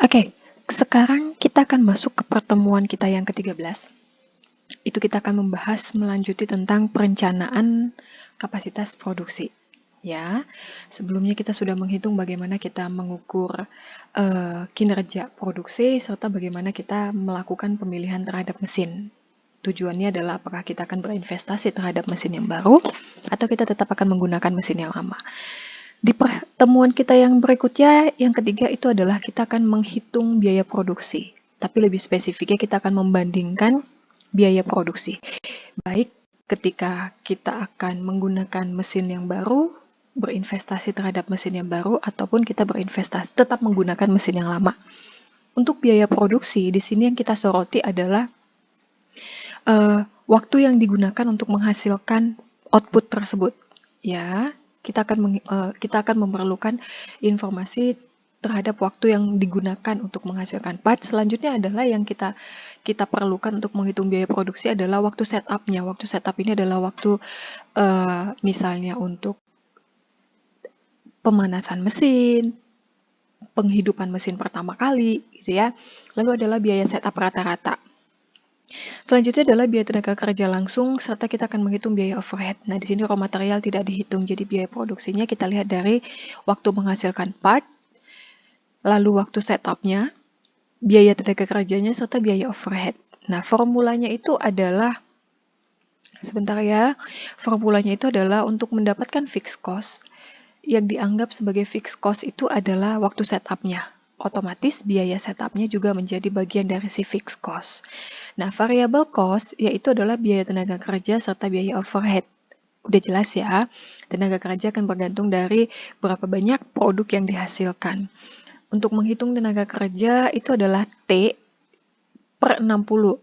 Oke, sekarang kita akan masuk ke pertemuan kita yang ke-13. Itu kita akan membahas melanjuti tentang perencanaan kapasitas produksi. Ya, sebelumnya kita sudah menghitung bagaimana kita mengukur kinerja produksi serta bagaimana kita melakukan pemilihan terhadap mesin. Tujuannya adalah apakah kita akan berinvestasi terhadap mesin yang baru atau kita tetap akan menggunakan mesin yang lama. Di pertemuan kita yang berikutnya, yang ketiga itu adalah kita akan menghitung biaya produksi. Tapi lebih spesifiknya kita akan membandingkan biaya produksi. Baik ketika kita akan menggunakan mesin yang baru, berinvestasi terhadap mesin yang baru, ataupun kita berinvestasi tetap menggunakan mesin yang lama. Untuk biaya produksi, di sini yang kita soroti adalah waktu yang digunakan untuk menghasilkan output tersebut. Ya, kita akan memerlukan informasi terhadap waktu yang digunakan untuk menghasilkan part. Selanjutnya adalah yang kita perlukan untuk menghitung biaya produksi adalah waktu setup-nya. Waktu setup ini adalah waktu misalnya untuk pemanasan mesin, penghidupan mesin pertama kali, gitu ya. Lalu adalah biaya setup rata-rata. Selanjutnya adalah biaya tenaga kerja langsung, serta kita akan menghitung biaya overhead. Nah, di sini raw material tidak dihitung, jadi biaya produksinya kita lihat dari waktu menghasilkan part, lalu waktu setupnya, biaya tenaga kerjanya, serta biaya overhead. Nah, formulanya itu adalah, sebentar ya, formulanya itu adalah untuk mendapatkan fixed cost, yang dianggap sebagai fixed cost itu adalah waktu setupnya. Otomatis biaya setupnya juga menjadi bagian dari si fixed cost. Nah, variable cost yaitu adalah biaya tenaga kerja serta biaya overhead. Udah jelas ya, tenaga kerja akan bergantung dari berapa banyak produk yang dihasilkan. Untuk menghitung tenaga kerja itu adalah T per 60.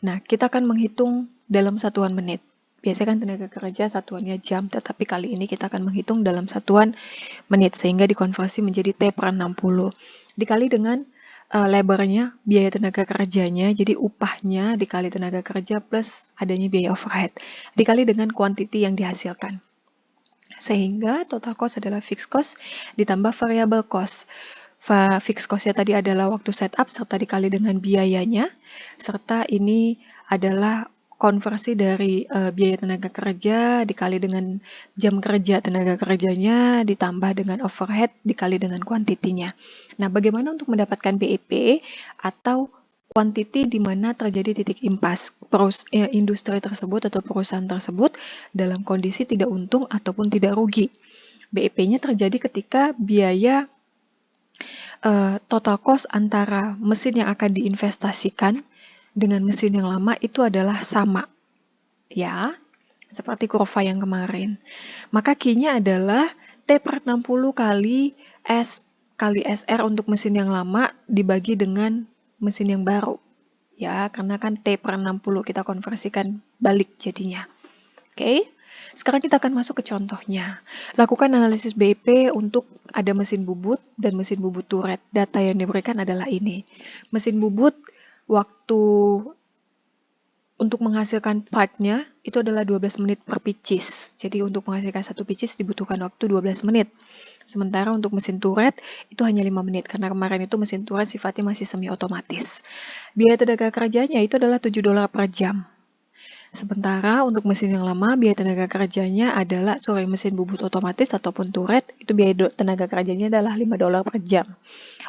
Nah, kita akan menghitung dalam satuan menit. Biasanya kan tenaga kerja satuannya jam, tetapi kali ini kita akan menghitung dalam satuan menit, sehingga dikonversi menjadi T per 60. Dikali dengan labornya, biaya tenaga kerjanya, jadi upahnya dikali tenaga kerja plus adanya biaya overhead, dikali dengan quantity yang dihasilkan. Sehingga total cost adalah fixed cost ditambah variable cost. Fixed cost-nya tadi adalah waktu setup serta dikali dengan biayanya, serta ini adalah konversi dari biaya tenaga kerja dikali dengan jam kerja tenaga kerjanya ditambah dengan overhead dikali dengan kuantitinya. Nah, bagaimana untuk mendapatkan BEP atau quantity di mana terjadi titik impas industri tersebut atau perusahaan tersebut dalam kondisi tidak untung ataupun tidak rugi. BEP-nya terjadi ketika biaya total cost antara mesin yang akan diinvestasikan dengan mesin yang lama itu adalah sama, ya, seperti kurva yang kemarin. Maka Q-nya adalah T per 60 kali S kali SR untuk mesin yang lama dibagi dengan mesin yang baru, ya, karena kan T per 60 kita konversikan balik jadinya. Oke, sekarang kita akan masuk ke contohnya. Lakukan analisis BEP untuk ada mesin bubut dan mesin bubut turret. Data yang diberikan adalah ini. Mesin bubut waktu untuk menghasilkan partnya itu adalah 12 menit per pieces. Jadi untuk menghasilkan satu pieces dibutuhkan waktu 12 menit. Sementara untuk mesin turret itu hanya 5 menit karena kemarin itu mesin turret sifatnya masih semi otomatis. Biaya tenaga kerjanya itu adalah $7 per jam. Sementara untuk mesin yang lama, biaya tenaga kerjanya adalah, mesin bubut otomatis ataupun turret, itu biaya tenaga kerjanya adalah $5 per jam.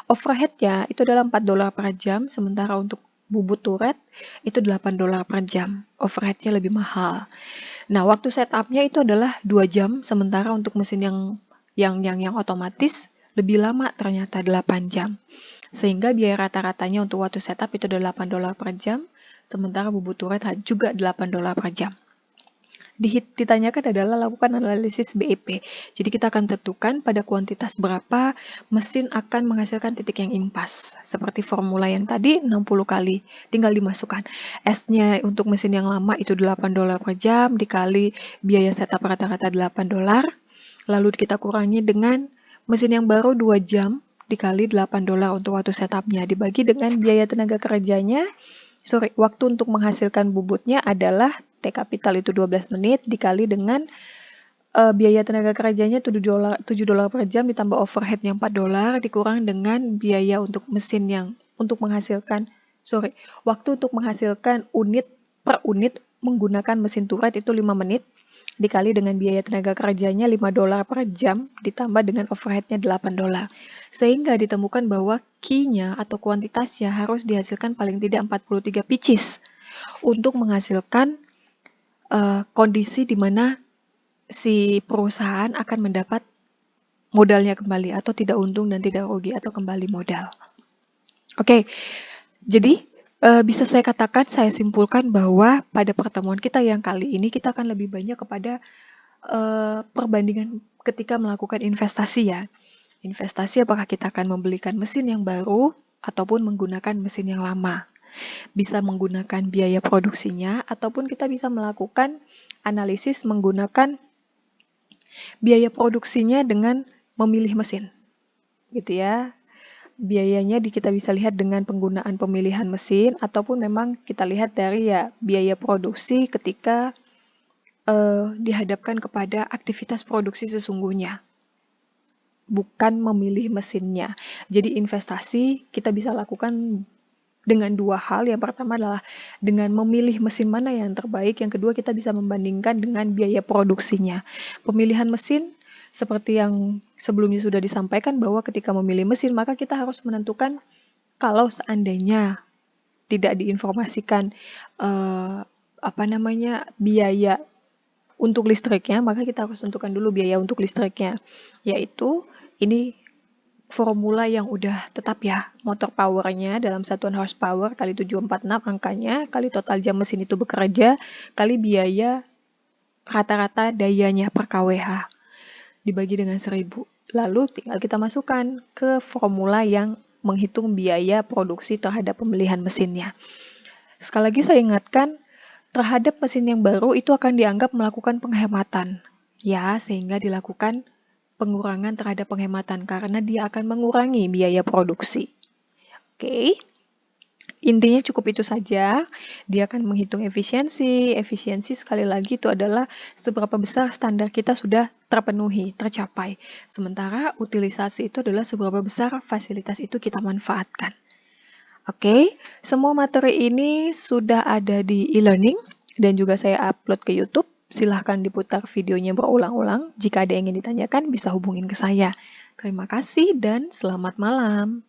Overhead-nya itu adalah $4 per jam, sementara untuk bubut turret itu $8 per jam. Overhead-nya lebih mahal. Nah, waktu setup-nya itu adalah 2 jam, sementara untuk mesin yang otomatis lebih lama ternyata 8 jam. Sehingga biaya rata-ratanya untuk waktu setup itu adalah $8 per jam, sementara bubut turret juga $8 per jam. Ditanyakan adalah lakukan analisis BEP. Jadi kita akan tentukan pada kuantitas berapa mesin akan menghasilkan titik yang impas. Seperti formula yang tadi 60 kali, tinggal dimasukkan. S-nya untuk mesin yang lama itu $8 per jam, dikali biaya setup rata-rata $8, lalu kita kurangi dengan mesin yang baru 2 jam, dikali $8 untuk waktu setupnya, dibagi dengan biaya tenaga kerjanya, waktu untuk menghasilkan bubutnya adalah T kapital itu 12 menit, dikali dengan biaya tenaga kerjanya $7 per jam ditambah overheadnya $4 dikurang dengan biaya untuk mesin yang untuk menghasilkan waktu untuk menghasilkan unit per unit menggunakan mesin turret itu 5 menit dikali dengan biaya tenaga kerjanya $5 per jam ditambah dengan overheadnya $8. Sehingga ditemukan bahwa key-nya atau kuantitasnya harus dihasilkan paling tidak 43 pieces untuk menghasilkan kondisi di mana si perusahaan akan mendapat modalnya kembali atau tidak untung dan tidak rugi atau kembali modal. Oke, jadi bisa saya katakan, saya simpulkan bahwa pada pertemuan kita yang kali ini kita akan lebih banyak kepada perbandingan ketika melakukan investasi ya. Investasi apakah kita akan membelikan mesin yang baru ataupun menggunakan mesin yang lama. Bisa menggunakan biaya produksinya ataupun kita bisa melakukan analisis menggunakan biaya produksinya dengan memilih mesin, gitu ya. Biayanya kita bisa lihat dengan penggunaan pemilihan mesin ataupun memang kita lihat dari ya biaya produksi ketika dihadapkan kepada aktivitas produksi sesungguhnya, bukan memilih mesinnya. Jadi investasi kita bisa lakukan dengan dua hal. Yang pertama adalah dengan memilih mesin mana yang terbaik. Yang kedua kita bisa membandingkan dengan biaya produksinya. Pemilihan mesin seperti yang sebelumnya sudah disampaikan bahwa ketika memilih mesin maka kita harus menentukan kalau seandainya tidak diinformasikan biaya untuk listriknya, maka kita harus tentukan dulu biaya untuk listriknya, yaitu ini formula yang udah tetap ya, motor powernya dalam satuan horsepower kali 746 angkanya, kali total jam mesin itu bekerja, kali biaya rata-rata dayanya per kWh, dibagi dengan 1000. Lalu tinggal kita masukkan ke formula yang menghitung biaya produksi terhadap pemilihan mesinnya. Sekali lagi saya ingatkan, terhadap mesin yang baru itu akan dianggap melakukan penghematan, ya, sehingga dilakukan pengurangan terhadap penghematan karena dia akan mengurangi biaya produksi. Oke, intinya cukup itu saja. Dia akan menghitung efisiensi. Efisiensi sekali lagi itu adalah seberapa besar standar kita sudah terpenuhi, tercapai. Sementara utilisasi itu adalah seberapa besar fasilitas itu kita manfaatkan. Oke, semua materi ini sudah ada di e-learning dan juga saya upload ke YouTube. Silahkan diputar videonya berulang-ulang. Jika ada yang ingin ditanyakan, bisa hubungin ke saya. Terima kasih dan selamat malam.